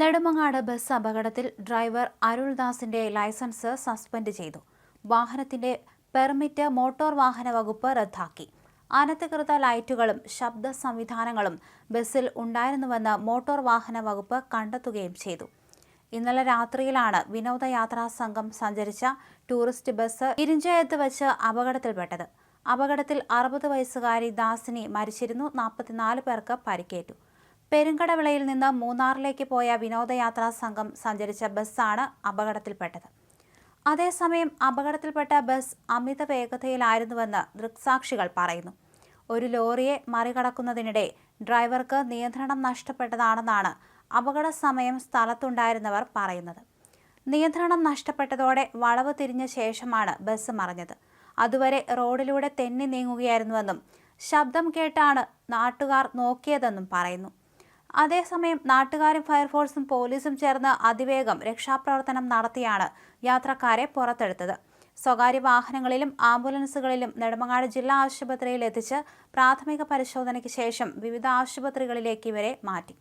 Nedumangad bus അപകടത്തിൽ driver അരുൾദാസിന്റെ licence suspend ചെയ്തു. വാഹനത്തിന്റെ പെർമിറ്റ് മോട്ടോർ വാഹന വകുപ്പ് റദ്ദാക്കി. അനധികൃത ലൈറ്റുകളും ശബ്ദ സംവിധാനങ്ങളും ബസ്സിൽ ഉണ്ടായിരുന്നുവെന്ന് മോട്ടോർ വാഹന വകുപ്പ് കണ്ടെത്തുകയും ചെയ്തു. ഇന്നലെ രാത്രിയിലാണ് വിനോദയാത്രാ സംഘം സഞ്ചരിച്ച ടൂറിസ്റ്റ് ബസ് ഇരിഞ്ചയത്ത് വെച്ച് അപകടത്തിൽപ്പെട്ടത്. അപകടത്തിൽ 60 വയസ്സുകാരി ദാസിനി മരിച്ചിരുന്നു. 44 പേർക്ക് പരിക്കേറ്റു. പെരുങ്കടവിളയിൽ നിന്ന് മൂന്നാറിലേക്ക് പോയ വിനോദയാത്രാ സംഘം സഞ്ചരിച്ച ബസ്സാണ് അപകടത്തിൽപ്പെട്ടത്. അതേസമയം അപകടത്തിൽപ്പെട്ട ബസ് അമിത വേഗതയിലായിരുന്നുവെന്ന് ദൃക്സാക്ഷികൾ പറയുന്നു. ഒരു ലോറിയെ മറികടക്കുന്നതിനിടെ ഡ്രൈവർക്ക് നിയന്ത്രണം നഷ്ടപ്പെട്ടതാണെന്നാണ് അപകട സമയം സ്ഥലത്തുണ്ടായിരുന്നവർ പറയുന്നത്. നിയന്ത്രണം നഷ്ടപ്പെട്ടതോടെ വളവ് തിരിഞ്ഞ ശേഷമാണ് ബസ് മറിഞ്ഞത്. അതുവരെ റോഡിലൂടെ തെന്നി നീങ്ങുകയായിരുന്നുവെന്നും ശബ്ദം കേട്ടാണ് നാട്ടുകാർ നോക്കിയതെന്നും പറയുന്നു. അതേസമയം നാട്ടുകാരും ഫയർഫോഴ്സും പോലീസും ചേർന്ന് അതിവേഗം രക്ഷാപ്രവർത്തനം നടത്തിയാണ് യാത്രക്കാരെ പുറത്തെടുത്തത്. സ്വകാര്യ വാഹനങ്ങളിലും ആംബുലൻസുകളിലും നെടുമങ്ങാട് ജില്ലാ ആശുപത്രിയിൽ എത്തിച്ച് പ്രാഥമിക പരിശോധനയ്ക്ക് ശേഷം വിവിധ ആശുപത്രികളിലേക്ക് ഇവരെ മാറ്റി.